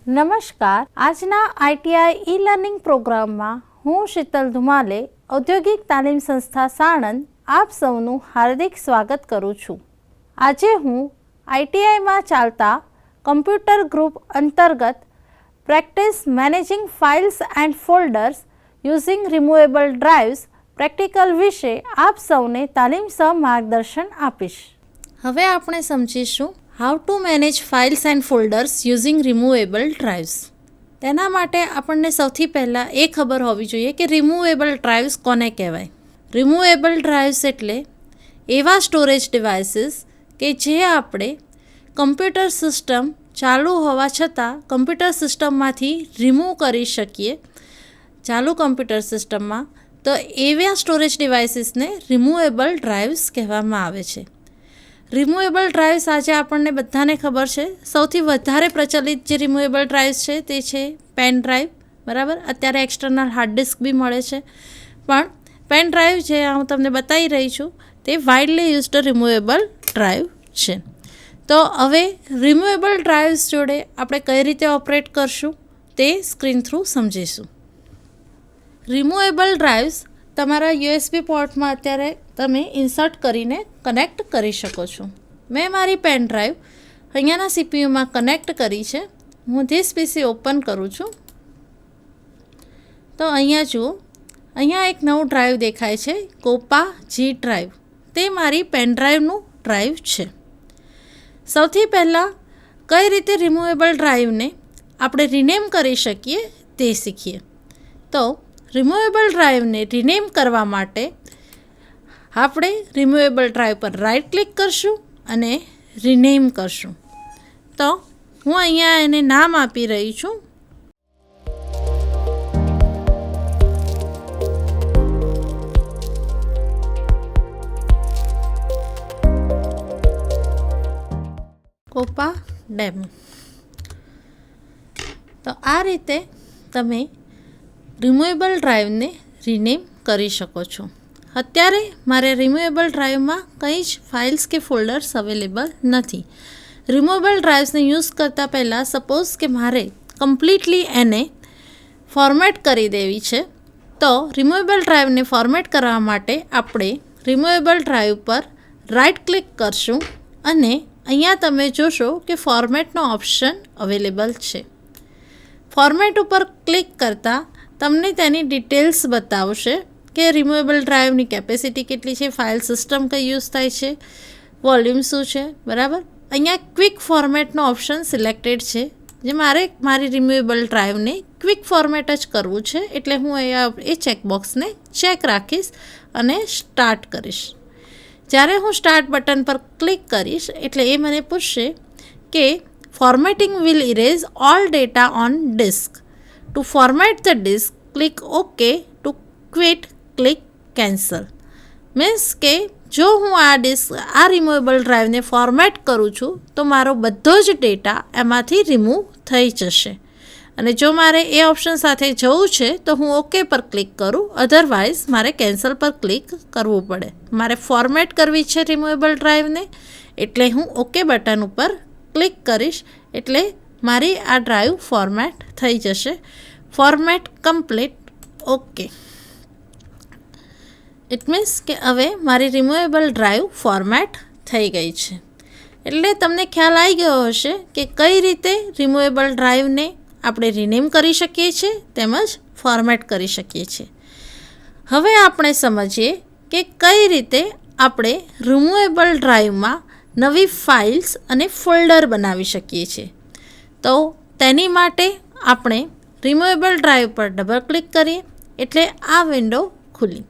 નમસ્કાર. આજના ITI e learning પ્રોગ્રામમાં હું શીતલ ધુમાલે ઔદ્યોગિક તાલીમ સંસ્થા સાણંદ આપ સૌનું હાર્દિક સ્વાગત કરું છું. આજે હું આઈટીઆઈમાં ચાલતા કમ્પ્યુટર ગ્રુપ અંતર્ગત practice managing files and folders using removable drives practical વિશે આપ સૌને તાલીમસહ માર્ગદર્શન આપીશ. હવે આપણે સમજીશું how to manage files and folders using removable drives. તેના માટે આપણને સૌથી પહેલાં એ ખબર હોવી જોઈએ કે રિમૂવેબલ ડ્રાઇવ્સ કોને કહેવાય. રિમૂવેબલ ડ્રાઇવ્સ એટલે એવા સ્ટોરેજ ડિવાઇસીસ કે જે આપણે કમ્પ્યુટર સિસ્ટમ ચાલુ હોવા છતાં કમ્પ્યુટર સિસ્ટમમાંથી રિમૂવ કરી શકીએ. ચાલુ કમ્પ્યુટર સિસ્ટમમાં તો એવા સ્ટોરેજ ડિવાઇસીસને રિમૂવેબલ ડ્રાઇવ્સ કહેવામાં આવે છે. રિમૂવેબલ ડ્રાઇવ્સ આજે આપણને બધાને ખબર છે. સૌથી વધારે પ્રચલિત જે રિમૂવેબલ ડ્રાઇવ્સ છે તે છે પેન ડ્રાઈવ, બરાબર. અત્યારે એક્સટર્નલ હાર્ડ ડિસ્ક બી મળે છે, પણ પેન ડ્રાઈવ જે હું તમને બતાવી રહી છું તે વાઇડલી યુઝડ રિમૂવેબલ ડ્રાઈવ છે. તો હવે રિમૂવેબલ ડ્રાઇવ્સ જોડે આપણે કઈ રીતે ઓપરેટ કરશું તે સ્ક્રીન થ્રુ સમજીશું. રિમૂવેબલ ડ્રાઇવ્સ તમારા યુએસબી પોર્ટમાં અત્યારે તમે ઇન્સર્ટ કરીને કનેક્ટ કરી શકો છો. મેં મારી પેન ડ્રાઈવ અહીંયાના સીપીયુમાં કનેક્ટ કરી છે. હું ધીસ પીસી ઓપન કરું છું તો અહીંયા જુઓ, અહીંયા એક નવું ડ્રાઈવ દેખાય છે, કોપા જી ડ્રાઈવ. તે મારી પેન ડ્રાઈવનું ડ્રાઈવ છે. સૌથી પહેલાં કઈ રીતે રિમૂવેબલ ડ્રાઈવને આપણે રિનેમ કરી શકીએ તે શીખીએ. તો રિમૂવેબલ ડ્રાઈવને રિનેમ કરવા માટે આપણે રિમૂવેબલ ડ્રાઈવ પર રાઇટ ક્લિક કરશું અને રિનેમ કરશું. તો હું અહીંયા એને નામ આપી રહી છું કોપા ડેમો. તો આ રીતે તમે રિમૂવેબલ ડ્રાઈવને રિનેમ કરી શકો છો. અત્યારે મારે રિમૂવેબલ ડ્રાઈવમાં કંઈ જ ફાઇલ્સ કે ફોલ્ડર્સ અવેલેબલ નથી. રિમૂવેબલ ડ્રાઇવ્સને યુઝ કરતાં પહેલાં સપોઝ કે મારે કમ્પ્લીટલી એને ફોર્મેટ કરી દેવી છે, તો રિમૂવેબલ ડ્રાઈવને ફોર્મેટ કરવા માટે આપણે રિમૂવેબલ ડ્રાઈવ પર રાઇટ ક્લિક કરશું અને અહીંયા તમે જોશો કે ફોર્મેટનો ઓપ્શન અવેલેબલ છે. ફોર્મેટ ઉપર ક્લિક કરતાં તમને તેની ડિટેલ્સ બતાવશે કે રિમૂવેબલ ડ્રાઈવની કેપેસિટી કેટલી છે, ફાઇલ સિસ્ટમ કઈ યુઝ થાય છે, વોલ્યુમ શું છે, બરાબર. અહીંયા ક્વિક ફોર્મેટનો ઓપ્શન સિલેક્ટેડ છે, જે મારે મારી રિમૂવેબલ ડ્રાઈવને ક્વિક ફોર્મેટ જ કરવું છે, એટલે હું અહીંયા એ ચેકબોક્સને ચેક રાખીશ અને સ્ટાર્ટ કરીશ. જ્યારે હું સ્ટાર્ટ બટન પર ક્લિક કરીશ એટલે એ મને પૂછશે કે formatting will erase all data on disk. To format the disk, click OK. To quit, click cancel. Means કે જો હું આ રિમૂવેબલ ડ્રાઈવને ફોર્મેટ કરું છું તો મારો બધો જ ડેટા એમાંથી રિમૂવ થઈ જશે. અને જો મારે એ ઓપ્શન સાથે જવું છે તો હું ઓકે પર ક્લિક કરું, અધરવાઇઝ મારે કેન્સલ પર ક્લિક કરવું પડે. મારે ફોર્મેટ કરવી છે રિમૂવેબલ ડ્રાઈવને એટલે હું ઓકે બટન ઉપર ક્લિક કરીશ એટલે મારી આ ડ્રાઈવ ફોર્મેટ થઈ જશે. Format complete, okay. It means કે હવે મારી રિમૂવેબલ ડ્રાઈવ ફોર્મેટ થઈ ગઈ છે. એટલે તમને ખ્યાલ આવી ગયો હશે કે કઈ રીતે રિમૂવેબલ ડ્રાઈવને આપણે રિનેમ કરી શકીએ છીએ તેમજ ફોર્મેટ કરી શકીએ છીએ. હવે આપણે સમજીએ કે કઈ રીતે આપણે રિમૂવેબલ ડ્રાઈવમાં નવી ફાઇલ્સ અને ફોલ્ડર બનાવી શકીએ છીએ. તો તેની માટે આપણે રિમૂવેબલ ડ્રાઈવ પર ડબલ ક્લિક કરીએ એટલે આ વિન્ડો ખુલી.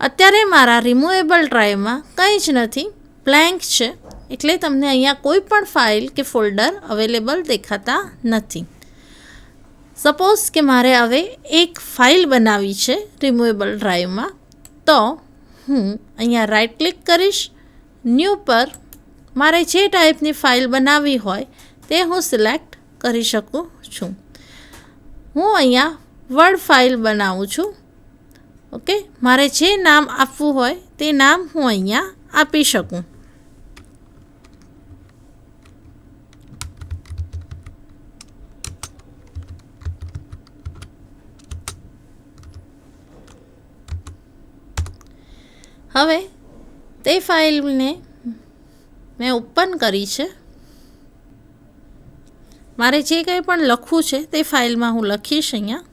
અત્યારે મારા રિમૂવેબલ ડ્રાઈવમાં કંઈ જ નથી, બ્લેન્ક છે, એટલે તમને અહીંયા કોઈ પણ ફાઇલ કે ફોલ્ડર અવેલેબલ દેખાતા નથી. સપોઝ કે મારે હવે એક ફાઇલ બનાવવી છે રિમૂવેબલ ડ્રાઈવમાં, તો હું અહીંયા રાઇટ ક્લિક કરીશ, ન્યૂ પર મારે જે ટાઈપની ફાઇલ બનાવવી હોય તે હું સિલેક્ટ કરી શકું છું. હું અહીંયા વર્ડ ફાઇલ બનાવું છું. ઓકે, મારે જે નામ આપવું હોય તે નામ હું અહીંયા આપી શકું. હવે તે ફાઇલને મેં ઓપન કરી છે. મારે જે કંઈ પણ લખવું છે તે ફાઇલમાં હું લખીશ. અહીંયા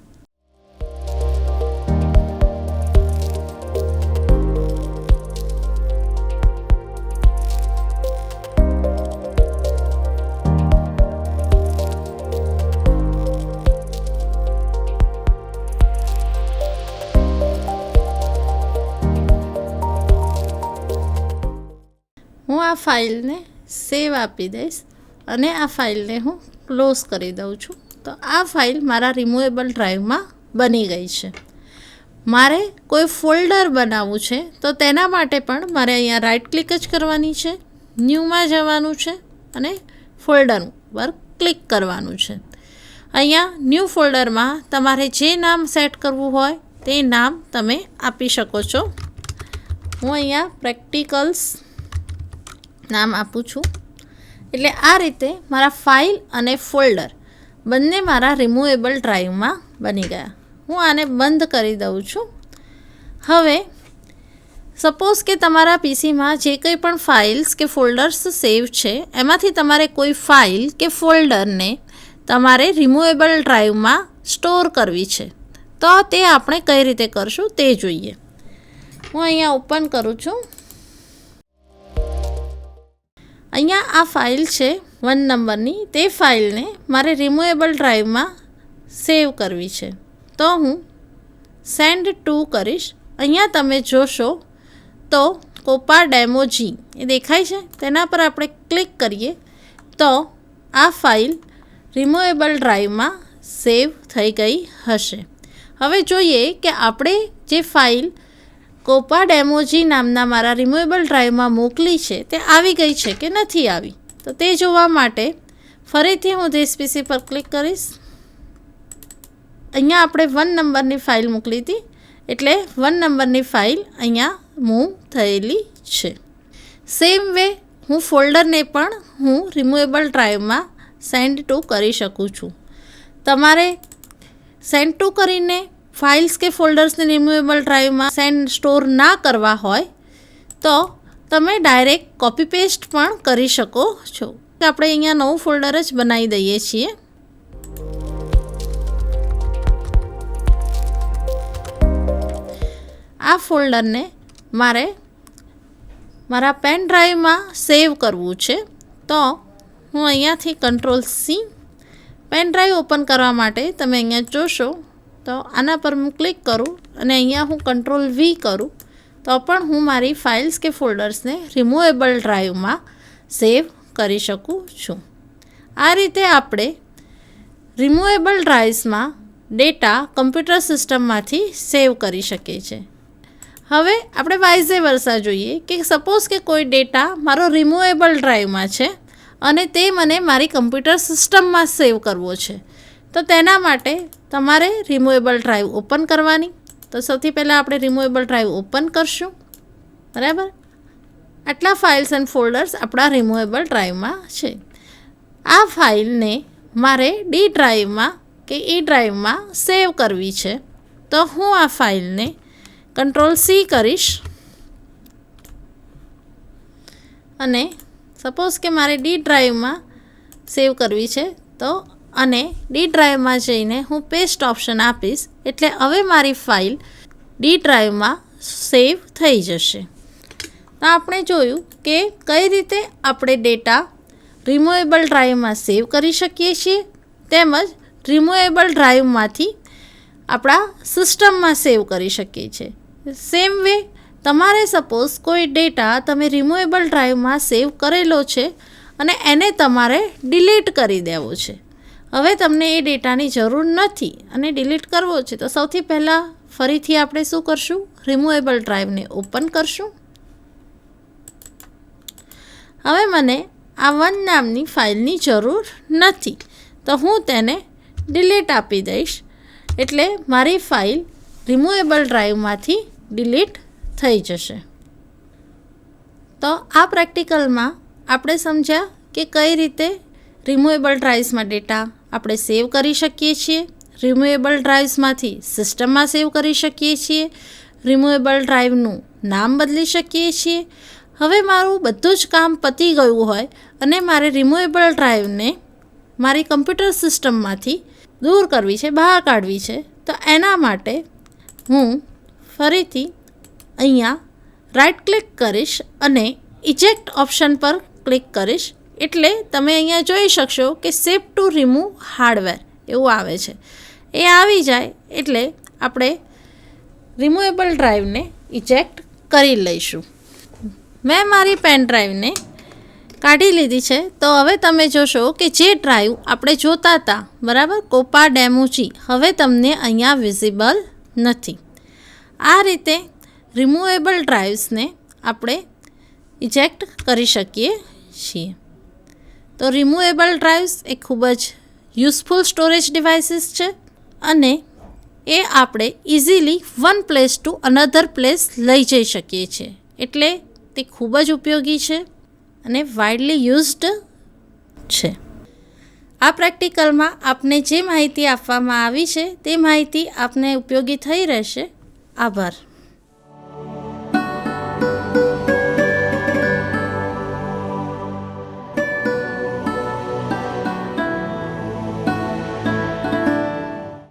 હું આ ફાઇલને સેવ આપી દઈશ અને આ ફાઇલને હું ક્લોઝ કરી દઉં છું. તો આ ફાઇલ મારા રિમૂવેબલ ડ્રાઈવમાં બની ગઈ છે. મારે કોઈ ફોલ્ડર બનાવવું છે તો તેના માટે પણ મારે અહીંયા રાઇટ ક્લિક જ કરવાની છે, ન્યૂમાં જવાનું છે અને ફોલ્ડર પર ક્લિક કરવાનું છે. અહીંયા ન્યૂ ફોલ્ડરમાં તમારે જે નામ સેટ કરવું હોય તે નામ તમે આપી શકો છો. હું અહીંયા પ્રેક્ટિકલ્સ નામ આપું છું. એટલે આ રીતે મારા ફાઇલ અને ફોલ્ડર બંને મારા રિમૂવેબલ ડ્રાઈવમાં બની ગયા. હું આને બંધ કરી દઉં છું. હવે સપોઝ કે તમારા પીસીમાં જે કંઈ પણ ફાઇલ્સ કે ફોલ્ડર્સ સેવ છે એમાંથી તમારે કોઈ ફાઇલ કે ફોલ્ડરને તમારે રિમૂવેબલ ડ્રાઈવમાં સ્ટોર કરવી છે. તો તે આપણે કઈ રીતે કરશું તે જોઈએ. હું અહીંયા ઓપન કરું છું. અહીંયા આ ફાઇલ છે 1 નંબરની. તે ફાઇલને મારે રિમૂવેબલ ડ્રાઈવમાં સેવ કરવી છે. તો હું સેન્ડ ટુ કરીશ. અહીંયા તમે જોશો તો કોપા ડેમો જી એ દેખાય છે. તેના પર આપણે ક્લિક કરીએ તો આ ફાઇલ રિમૂવેબલ ડ્રાઈવમાં સેવ થઈ ગઈ હશે. હવે જોઈએ કે આપણે જે ફાઇલ કોપા ડેમોજી નામના મારા રિમૂવેબલ ડ્રાઈવમાં મોકલી છે તે આવી ગઈ છે કે નથી આવી. તો તે જોવા માટે ફરીથી હું ધીસ પીસી પર ક્લિક કરીશ. અહીંયા આપણે 1 નંબરની ફાઇલ મોકલી હતી એટલે 1 નંબરની ફાઇલ અહીંયા મૂવ થયેલી છે. સેમ વે હું ફોલ્ડરને પણ હું રિમૂવેબલ ડ્રાઈવમાં સેન્ડ ટુ કરી શકું છું. તમારે સેન્ડ ટુ કરીને ફાઇલ્સ કે ફોલ્ડર્સને રિમૂવેબલ ડ્રાઈવમાં સ્ટોર ના કરવા હોય તો તમે ડાયરેક્ટ કોપી પેસ્ટ પણ કરી શકો છો. આપણે અહીંયા નવું ફોલ્ડર જ બનાવી દઈએ છીએ. આ ફોલ્ડરને મારે મારા પેન ડ્રાઈવમાં સેવ કરવું છે. તો હું અહીંયાથી Ctrl+C પેન ડ્રાઈવ ઓપન કરવા માટે તમે અહીંયા જોશો તો આના પર હું ક્લિક કરું અને અહીંયા હું Ctrl+V કરું તો પણ હું મારી ફાઇલ્સ કે ફોલ્ડર્સને રિમૂવેબલ ડ્રાઈવમાં સેવ કરી શકું છું. આ રીતે આપણે રિમૂવેબલ ડ્રાઈવ્સમાં ડેટા કમ્પ્યુટર સિસ્ટમમાંથી સેવ કરી શકીએ છીએ. હવે આપણે વાઇઝે વર્સા જોઈએ કે સપોઝ કે કોઈ ડેટા મારો રિમૂવેબલ ડ્રાઈવમાં છે અને તે મને મારી કમ્પ્યુટર સિસ્ટમમાં સેવ કરવો છે. તો તેના માટે તમારે રિમૂવેબલ ડ્રાઈવ ઓપન કરવાની. તો સૌથી પહેલાં આપણે રિમૂવેબલ ડ્રાઈવ ઓપન કરશું. બરાબર, આટલા ફાઇલ્સ એન્ડ ફોલ્ડર્સ આપણા રિમૂવેબલ ડ્રાઈવમાં છે. આ ફાઇલને મારે ડી ડ્રાઈવમાં કે ઈ ડ્રાઈવમાં સેવ કરવી છે. તો હું આ ફાઇલને Ctrl+C કરીશ અને સપોઝ કે મારે ડી ડ્રાઈવમાં સેવ કરવી છે તો અને ડી ડ્રાઈવમાં જઈને હું પેસ્ટ ઓપ્શન આપીશ એટલે હવે મારી ફાઇલ ડી ડ્રાઈવમાં સેવ થઈ જશે. તો આપણે જોયું કે કઈ રીતે આપણે ડેટા રિમૂવેબલ ડ્રાઈવમાં સેવ કરી શકીએ છીએ તેમજ રિમૂવેબલ ડ્રાઈવમાંથી આપણા સિસ્ટમમાં સેવ કરી શકીએ છીએ. સેમ વે તમારે સપોઝ કોઈ ડેટા તમે રિમૂવેબલ ડ્રાઈવમાં સેવ કરેલો છે અને એને તમારે ડિલીટ કરી દેવો છે. હવે તમને એ ડેટાની જરૂર નથી અને ડિલીટ કરવો છે તો સૌથી પહેલાં ફરીથી આપણે શું કરશું, રિમૂવેબલ ડ્રાઈવને ઓપન કરશું. હવે મને આ 1 નામની ફાઇલની જરૂર નથી તો હું તેને ડિલીટ આપી દઈશ એટલે મારી ફાઇલ રિમૂવેબલ ડ્રાઈવમાંથી ડિલીટ થઈ જશે. તો આ પ્રેક્ટિકલમાં આપણે સમજ્યા કે કઈ રીતે રિમૂવેબલ ડ્રાઈવ્સમાં ડેટા આપણે સેવ કરી શકીએ છીએ, રિમૂવેબલ ડ્રાઈવ્સમાંથી સિસ્ટમમાં સેવ કરી શકીએ છીએ, રિમૂવેબલ ડ્રાઈવનું નામ બદલી શકીએ છીએ. હવે મારું બધું જ કામ પતી ગયું હોય અને મારે રિમૂવેબલ ડ્રાઈવને મારી કમ્પ્યુટર સિસ્ટમમાંથી દૂર કરવી છે, બહાર કાઢવી છે, તો એના માટે હું ફરીથી અહીંયા રાઈટ ક્લિક કરીશ અને ઇજેક્ટ ઓપ્શન પર ક્લિક કરીશ. એટલે તમે અહીંયા જોઈ શકશો કે સેવ ટુ રિમૂવ હાર્ડવેર એવું આવે છે. એ આવી જાય એટલે આપણે રિમૂવેબલ ડ્રાઈવને ઇજેક્ટ કરી લઈશું. મેં મારી પેન ડ્રાઈવને કાઢી લીધી છે. તો હવે તમે જોશો કે જે ડ્રાઈવ આપણે જોતા હતા, બરાબર, કોપા ડેમોજી, હવે તમને અહીંયા વિઝિબલ નથી. આ રીતે રિમૂવેબલ ડ્રાઈવ્સને આપણે ઇજેક્ટ કરી શકીએ છીએ. તો રિમૂવેબલ ડ્રાઈવ્સ એ ખૂબ જ યુઝફુલ સ્ટોરેજ ડિવાઇસીસ છે અને એ આપણે easily one place to another place લઈ જઈ શકીએ છીએ. એટલે તે ખૂબ જ ઉપયોગી છે અને વાઇડલી યુઝડ છે. આ પ્રેક્ટિકલમાં આપને જે માહિતી આપવામાં આવી છે તે માહિતી આપને ઉપયોગી થઈ રહેશે. આભાર.